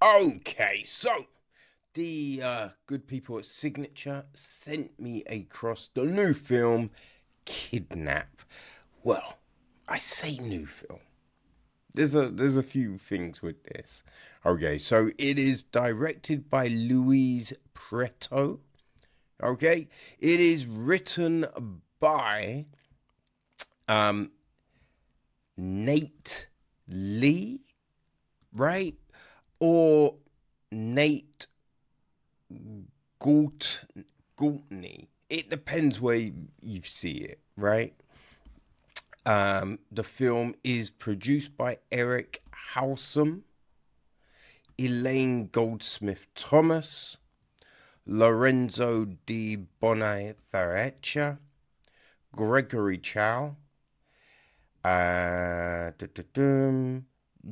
Okay, so the good people at Signature sent me across the new film Kidnap. Well, I say new film. There's a few things with this. Okay, so it is directed by Luis Prieto. Okay, it is written by um Knate Lee, right? Or Nate Galt Galtney. It depends where you see it, right? The film is produced by Eric Howsam, Elaine Goldsmith Thomas, Lorenzo di Bonifacia, Gregory Chow,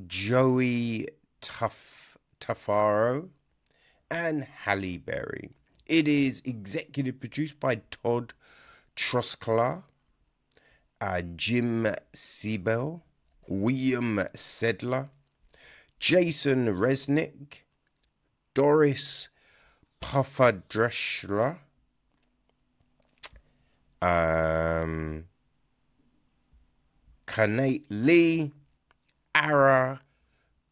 Joey Tafaro, and Halle Berry. It is executive produced by Todd Truskler, Jim Siebel, William Sedler, Jason Resnick, Doris Puffadreshler, Knate Lee, Ara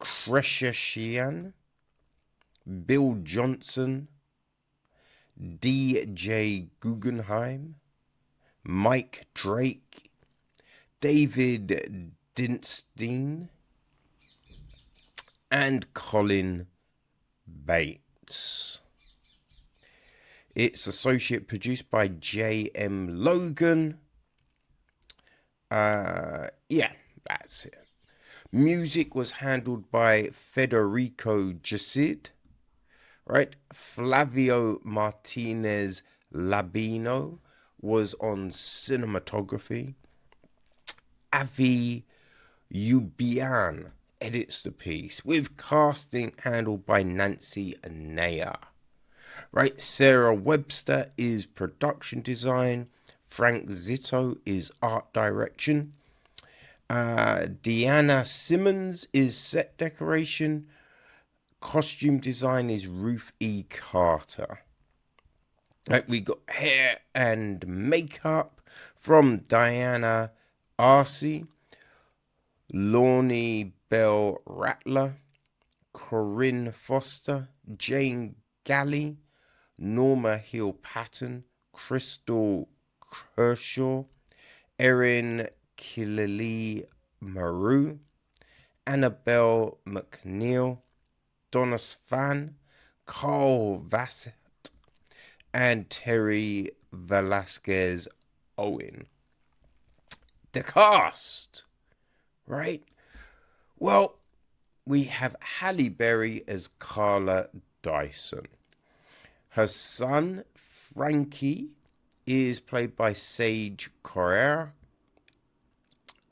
Kreshishian, Bill Johnson, DJ Guggenheim, Mike Drake, David Dinstein, and Colin Bates. It's associate produced by J.M. Logan. Yeah, that's it. Music was handled by Federico Jasid, right? Flavio Martinez Labino was on cinematography. Avi Ubian edits the piece, with casting handled by Nancy Anaya. Right, Sarah Webster is production design. Frank Zito is art direction. Deanna Simmons is set decoration. Costume design is Ruth E. Carter. Right, we got hair and makeup from Diana Arce, Lorne Bell Rattler, Corinne Foster, Jane Galley, Norma Hill Patton, Crystal Kershaw, Erin Killee Maru, Annabelle McNeil, Donna Svan, Carl Vassett, and Terry Velasquez Owen. The cast, right? Well, we have Halle Berry as Carla Dyson. Her son, Frankie, is played by Sage Correa.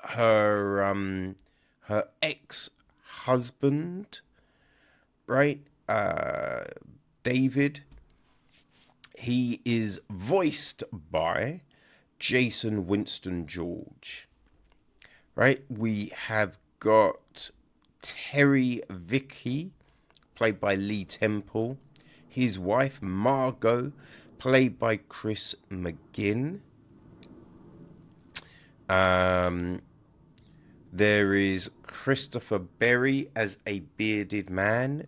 Her ex-husband, right? David. He is voiced by Jason Winston George. Right? We have got Terry Vicky, played by Lee Temple. His wife, Margot, played by Chris McGinn. There is Christopher Berry as a bearded man.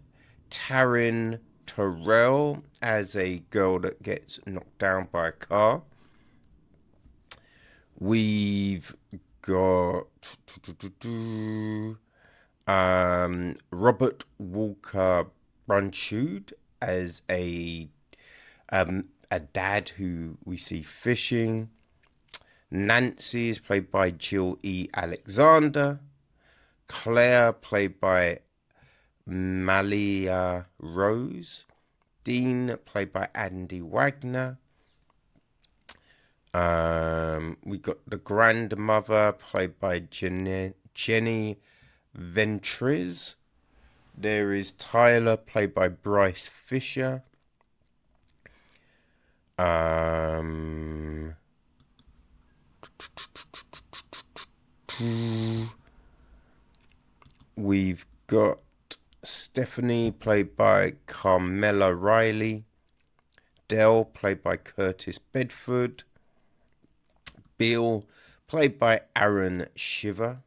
Taryn Terrell as a girl that gets knocked down by a car. We've got Robert Walker Brunchud as a dad who we see fishing. Nancy is played by Jill E. Alexander. Claire, played by Malia Rose. Dean, played by Andy Wagner. We got the grandmother, played by Jenny Ventress. There is Tyler, played by Bryce Fisher. We've got Stephanie, played by Carmela Riley. Dell, played by Curtis Bedford. Bill, played by Aaron Shiver.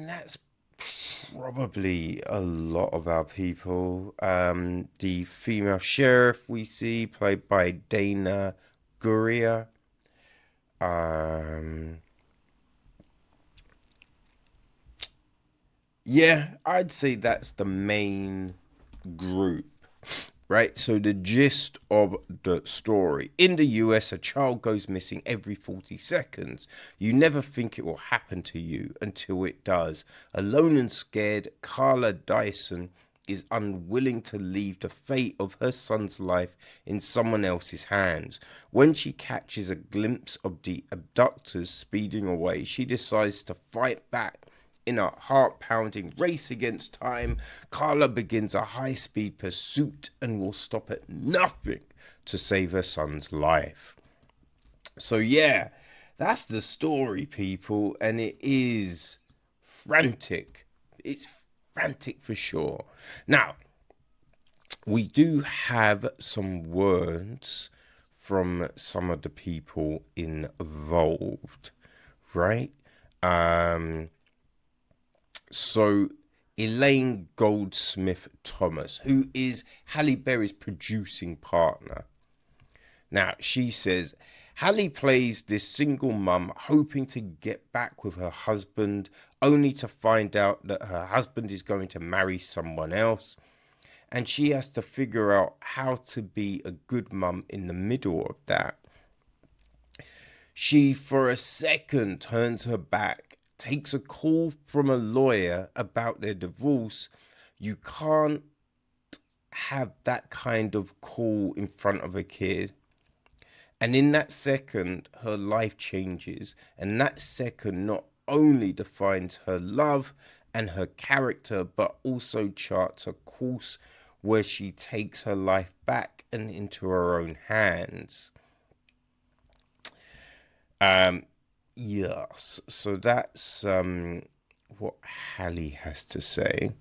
That's probably a lot of our people. The female sheriff we see, played by Dana Correa. Yeah, I'd say that's the main group, right? So the gist of the story: in the US, a child goes missing every 40 seconds. You never think it will happen to you until it does. Alone and scared, Carla Dyson is unwilling to leave the fate of her son's life in someone else's hands. When she catches a glimpse of the abductors speeding away, she decides to fight back. In a heart-pounding race against time, Carla begins a high-speed pursuit and will stop at nothing to save her son's life. So yeah, that's the story, people, and it is frantic. It's frantic for sure. Now, we do have some words from some of the people involved, right? So Elaine Goldsmith Thomas, who is Halle Berry's producing partner. Now, she says, Halle plays this single mum hoping to get back with her husband, only to find out that her husband is going to marry someone else. And she has to figure out how to be a good mum in the middle of that. She, for a second, turns her back, takes a call from a lawyer about their divorce. You can't have that kind of call in front of a kid. And in that second, her life changes. And that second not only defines her love and her character, but also charts a course where she takes her life back and into her own hands. Yes, so that's what Halle has to say.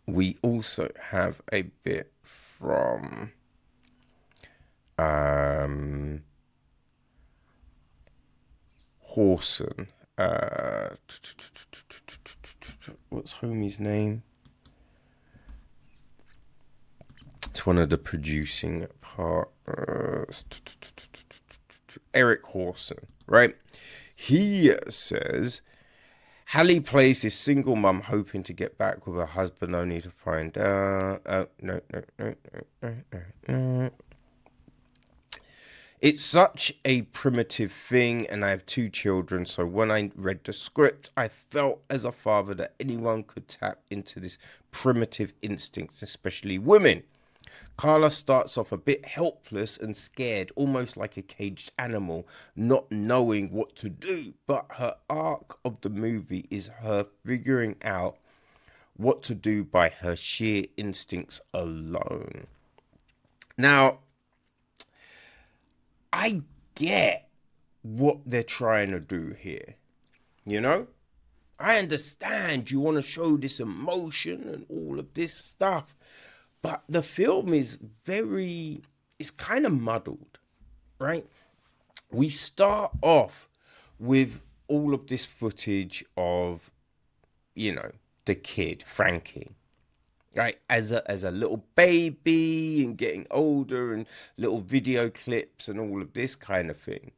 We also have a bit from Horson. What's homie's name? It's one of the producing partners. Eric Horson, right? He says, Halle plays this single mum hoping to get back with her husband only to find out. It's such a primitive thing, and I have 2 children, so when I read the script, I felt as a father that anyone could tap into this primitive instinct, especially women. Carla starts off a bit helpless and scared, almost like a caged animal, not knowing what to do. But her arc of the movie is her figuring out what to do by her sheer instincts alone. Now, I get what they're trying to do here, you know? I understand you want to show this emotion and all of this stuff. But the film is it's kind of muddled, right? We start off with all of this footage of, the kid, Frankie, right? As a little baby and getting older and little video clips and all of this kind of thing,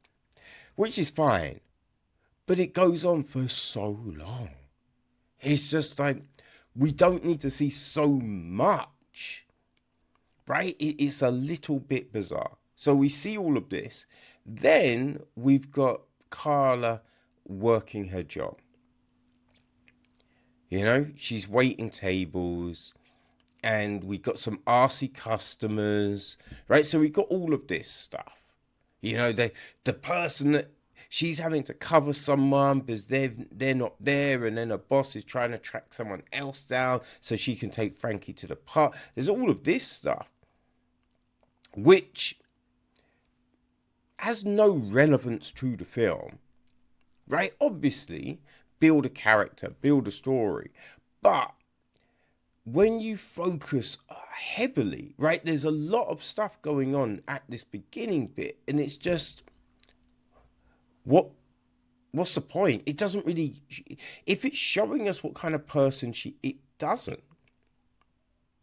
which is fine. But it goes on for so long. It's just like, we don't need to see so much. Right? It's a little bit bizarre. So we see all of this. Then we've got Carla working her job. She's waiting tables, and we got some arsey customers, right? So we got all of this stuff. The person that she's having to cover someone because they're not there, and then her boss is trying to track someone else down so she can take Frankie to the park. There's all of this stuff, which has no relevance to the film, right? Obviously, build a character, build a story. But when you focus heavily, right, there's a lot of stuff going on at this beginning bit, and it's just, what's the point? It doesn't really, if it's showing us what kind of person it doesn't.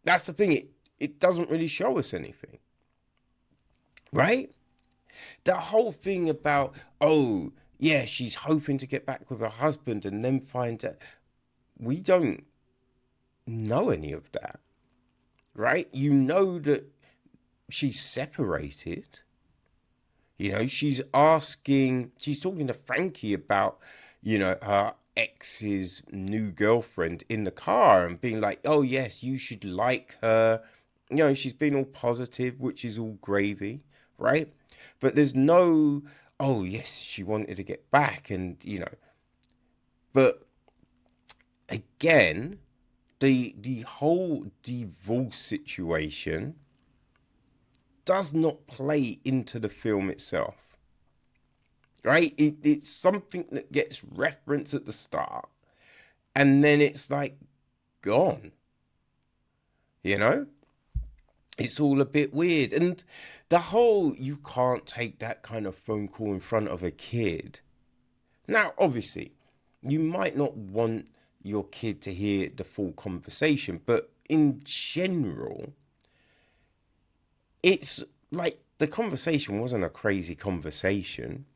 That's the thing, it doesn't really show us anything, right? The whole thing about, oh, yeah, she's hoping to get back with her husband and then find out, we don't know any of that, right? You know that she's separated. You know, she's talking to Frankie about, her ex's new girlfriend in the car and being like, oh, yes, you should like her. You know, she's been all positive, which is all gravy, right? But there's no, oh, yes, she wanted to get back and, but again, the whole divorce situation does not play into the film itself, right? It's something that gets referenced at the start and then it's like gone, It's all a bit weird. And the whole, you can't take that kind of phone call in front of a kid. Now, obviously, you might not want your kid to hear the full conversation, but in general, it's like the conversation wasn't a crazy conversation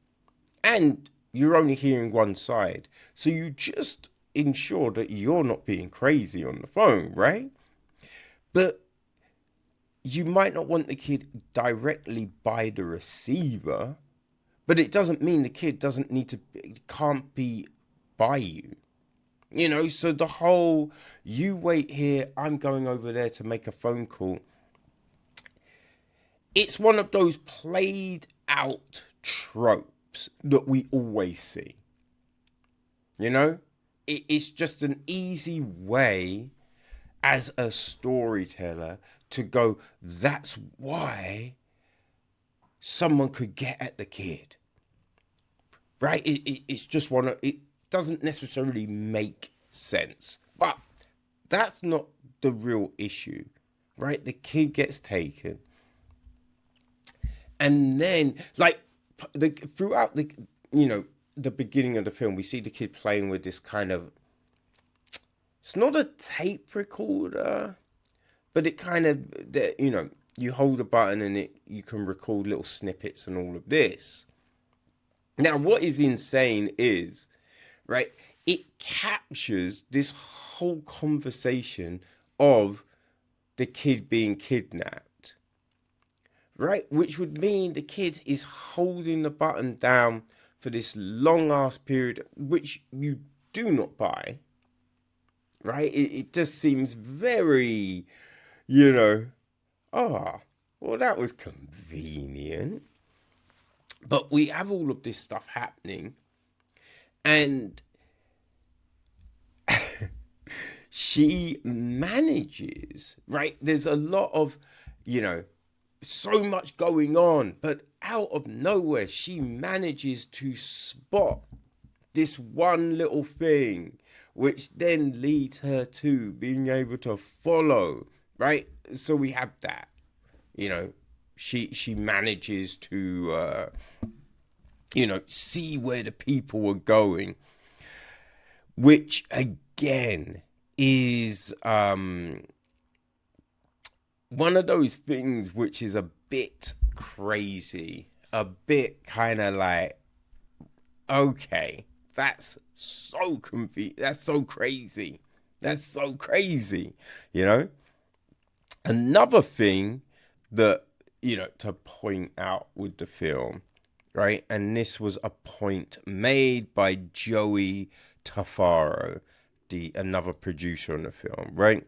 and you're only hearing one side. So you just ensure that you're not being crazy on the phone, right? But you might not want the kid directly by the receiver, but it doesn't mean the kid can't be by you. So the whole, you wait here, I'm going over there to make a phone call. It's one of those played out tropes that we always see. It's just an easy way as a storyteller to go, that's why someone could get at the kid. Right? It's just it doesn't necessarily make sense. But that's not the real issue. Right? The kid gets taken. And then, throughout the beginning of the film, we see the kid playing with this kind of, it's not a tape recorder, but it kind of, you hold a button and you can record little snippets and all of this. Now, what is insane is, right, it captures this whole conversation of the kid being kidnapped. Right, which would mean the kid is holding the button down for this long ass period, which you do not buy. Right, it just seems very, well, that was convenient. But we have all of this stuff happening, and she manages, right? There's a lot of, so much going on, but out of nowhere, she manages to spot this one little thing, which then leads her to being able to follow, right? So we have that, she manages to, see where the people are going, which again is, one of those things which is a bit crazy, a bit kind of like, okay, that's so that's so crazy. That's so crazy, Another thing that, to point out with the film, right? And this was a point made by Joey Tafaro, another producer on the film, right?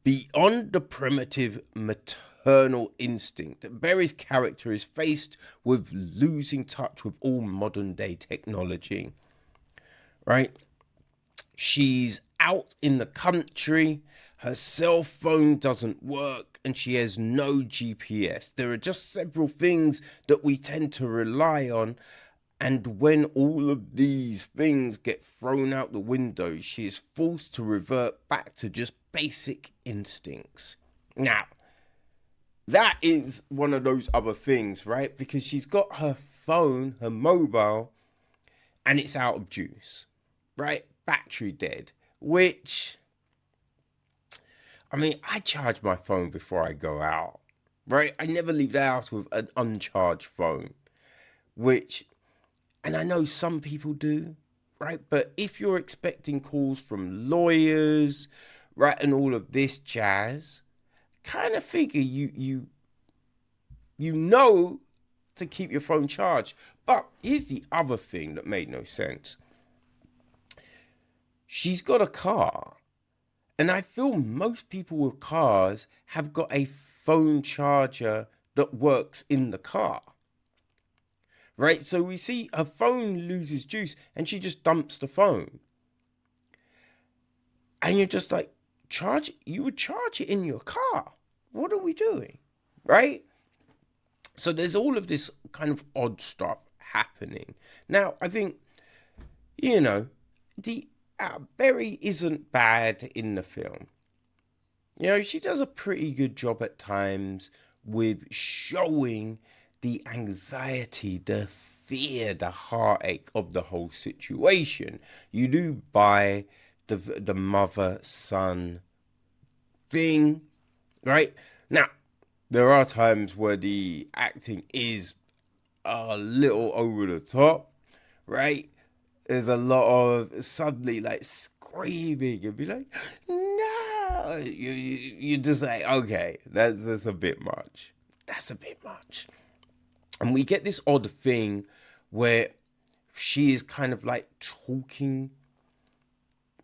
Beyond the primitive maternal instinct, Berry's character is faced with losing touch with all modern day technology, right? She's out in the country, her cell phone doesn't work, and she has no GPS. There are just several things that we tend to rely on And when all of these things get thrown out the window, she is forced to revert back to just basic instincts. Now, that is one of those other things, right? Because she's got her phone, her mobile, and it's out of juice, right? Battery dead, which, I mean, I charge my phone before I go out, right? I never leave the house with an uncharged phone, which, and I know some people do, right? But if you're expecting calls from lawyers, right, and all of this jazz, kind of figure you know to keep your phone charged. But here's the other thing that made no sense. She's got a car, and I feel most people with cars have got a phone charger that works in the car. Right, so we see her phone loses juice and she just dumps the phone. And you're just like, you would charge it in your car. What are we doing? Right? So there's all of this kind of odd stuff happening. Now, I think, the Berry isn't bad in the film. She does a pretty good job at times with showing the anxiety, the fear, the heartache of the whole situation. You do buy the mother-son thing, right? Now, there are times where the acting is a little over the top, right? There's a lot of suddenly like screaming and be like, no! You're just like, okay, that's a bit much. That's a bit much. And we get this odd thing where she is kind of like talking.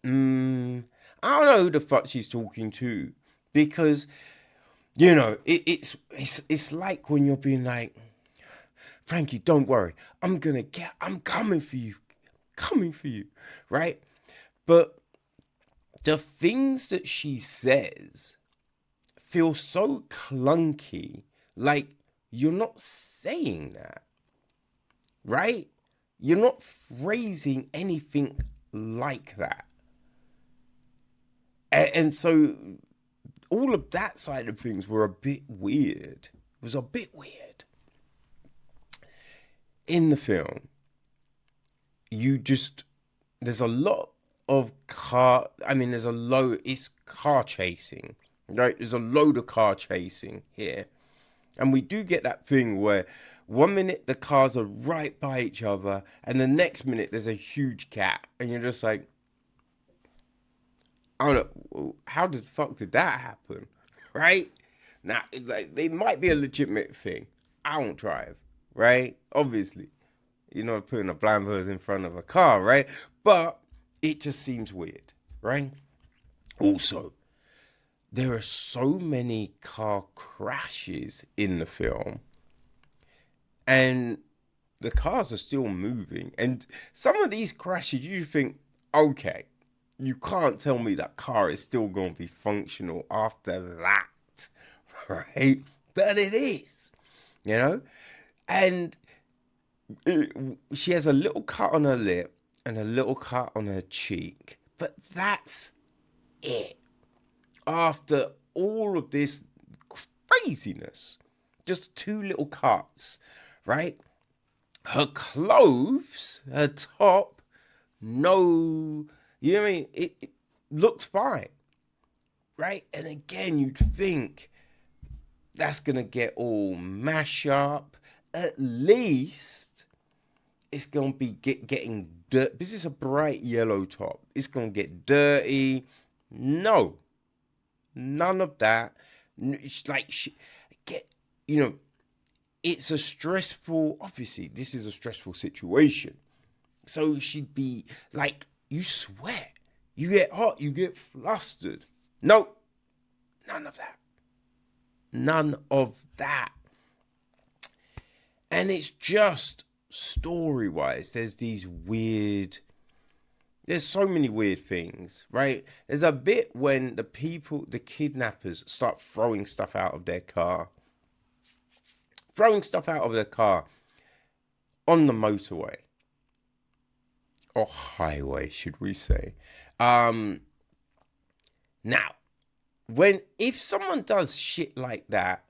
I don't know who the fuck she's talking to, because it's like when you're being like, Frankie, don't worry, I'm coming for you, right? But the things that she says feel so clunky, like you're not saying that, right? You're not phrasing anything like that. And so all of that side of things were a bit weird. It was a bit weird. In the film, there's a lot of it's car chasing, right? There's a load of car chasing here. And we do get that thing where 1 minute the cars are right by each other, and the next minute there's a huge gap, and you're just like, I don't know, how the fuck did that happen, right? Now, like, they might be a legitimate thing. I don't drive, right? Obviously, you're not putting a blind person in front of a car, right? But it just seems weird, right? Also, there are so many car crashes in the film, and the cars are still moving. And some of these crashes, you think, okay, you can't tell me that car is still going to be functional after that, right? But it is, And she has a little cut on her lip and a little cut on her cheek, but that's it. After all of this craziness, just 2 little cuts, right? Her clothes, her top, no, you know what I mean? It looked fine, right? And again, you'd think that's going to get all mash up. At least it's going to be getting dirt. This is a bright yellow top. It's going to get dirty. No. None of that. It's like, it's a stressful, obviously, this is a stressful situation. So she'd be like, you sweat, you get hot, you get flustered. No, none of that. None of that. And it's just story-wise, there's so many weird things, right? There's a bit when the kidnappers start throwing stuff out of their car. On the motorway, or highway, should we say. Now, if someone does shit like that,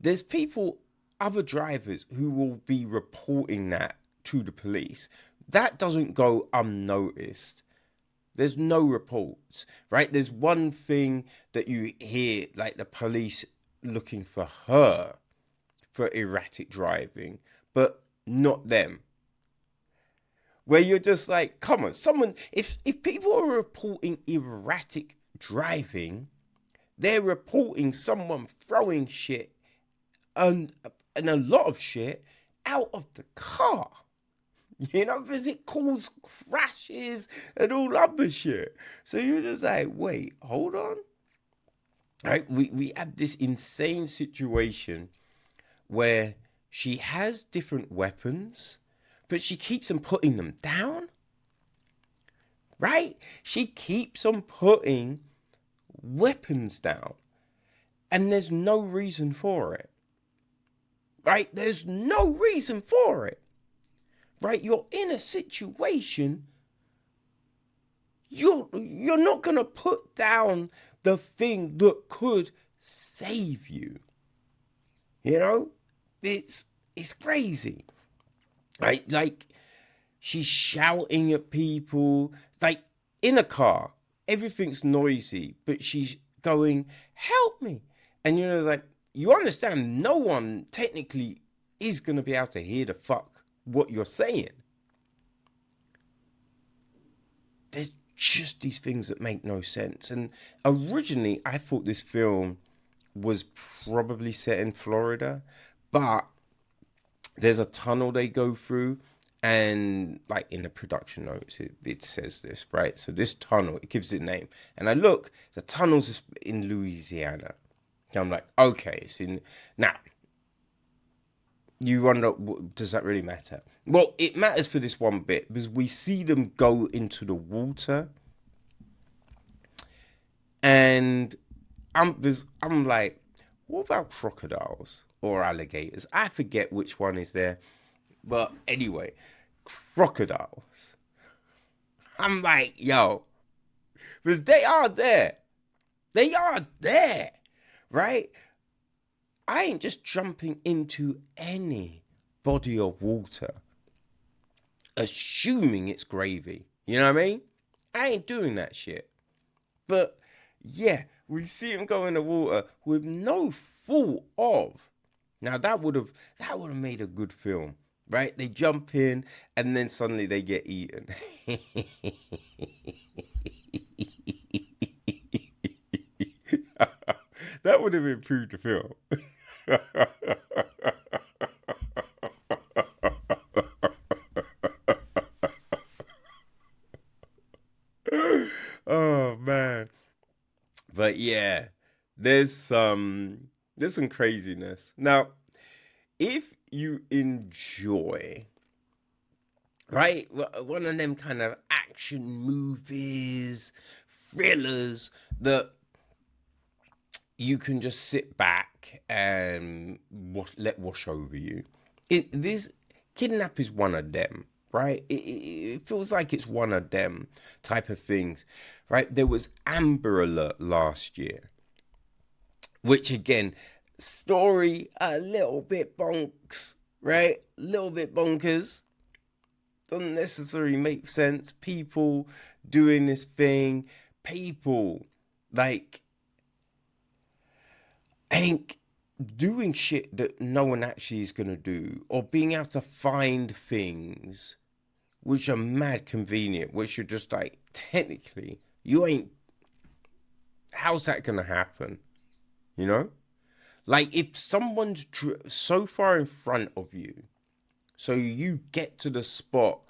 there's people, other drivers, who will be reporting that to the police. That doesn't go unnoticed. There's no reports, right? There's one thing that you hear, like the police looking for her for erratic driving, but not them. Where you're just like, come on, someone, if people are reporting erratic driving, they're reporting someone throwing shit and a lot of shit out of the car. You know, because it causes crashes and all other shit. So you're just like, wait, hold on. Right? We have this insane situation where she has different weapons, but she keeps on putting them down. Right? She keeps on putting weapons down. And there's no reason for it. Right? There's no reason for it. Right? You're in a situation, you're not going to put down the thing that could save you. You know? It's crazy. Right? Like, she's shouting at people. Like, in a car, everything's noisy, but she's going, help me. And you're like, you understand no one technically is going to be able to hear the fuck what you're saying. There's just these things that make no sense. And originally, I thought this film was probably set in Florida, but there's a tunnel they go through, and like in the production notes, it says this, right? So this tunnel, it gives it a name. And I look, the tunnel's in Louisiana. And I'm like, okay, it's in... Now, you wonder, does that really matter? Well, it matters for this one bit, because we see them go into the water. And I'm like, what about crocodiles or alligators? I forget which one is there. But anyway, crocodiles. I'm like, yo, because they are there. They are there, right? I ain't just jumping into any body of water, assuming it's gravy. You know what I mean? I ain't doing that shit. But yeah, we see them go in the water with no thought of. Now that would have made a good film, right? They jump in and then suddenly they get eaten. That would have improved the film. Oh man. But yeah, there's some craziness. Now, if you enjoy, right, one of them kind of action movies, thrillers that you can just sit back and let wash over you. This Kidnap is one of them, right? It feels like it's one of them type of things, right? There was Amber Alert last year, which again, story a little bit bonks, right? A little bit bonkers. Doesn't necessarily make sense. People doing this thing, people like ain't doing shit that no one actually is going to do, or being able to find things which are mad convenient, which you're just like, technically, you ain't, how's that going to happen? You know? Like, if someone's so far in front of you, so you get to the spot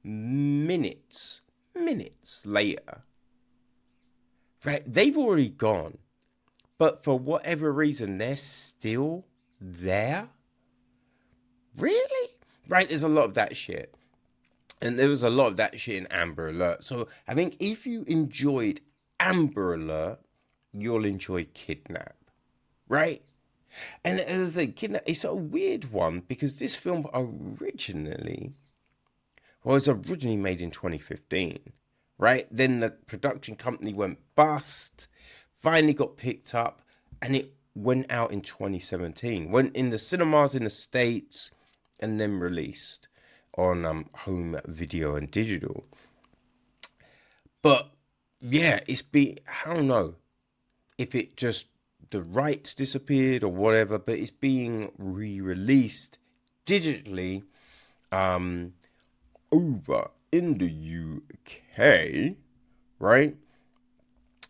minutes later, right? They've already gone. But for whatever reason, they're still there? Really? Right, there's a lot of that shit. And there was a lot of that shit in Amber Alert. So I think if you enjoyed Amber Alert, you'll enjoy Kidnap. Right? And as I say, Kidnap, it's a weird one because this film originally Well, it was originally made in 2015, right? Then the production company went bust, finally got picked up, and it went out in 2017. Went in the cinemas in the States, and then released on home video and digital. But yeah, I don't know if it just the rights disappeared or whatever, but it's being re-released digitally over in the UK, right?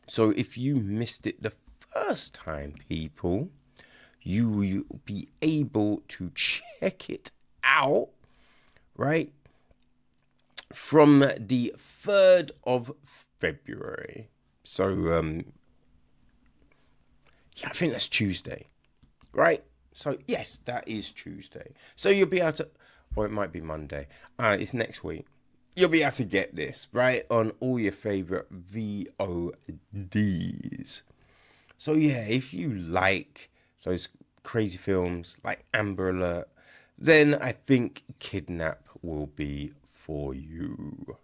So if you missed it the first time, people, you will be able to check it out, right? From the 3rd of February. So, yeah, I think that's Tuesday, right? So, yes, that is Tuesday. So you'll be able to, or it might be Monday. It's next week. You'll be able to get this, right, on all your favorite VODs. So, yeah, if you like those crazy films like Amber Alert, then I think Kidnap will be for you.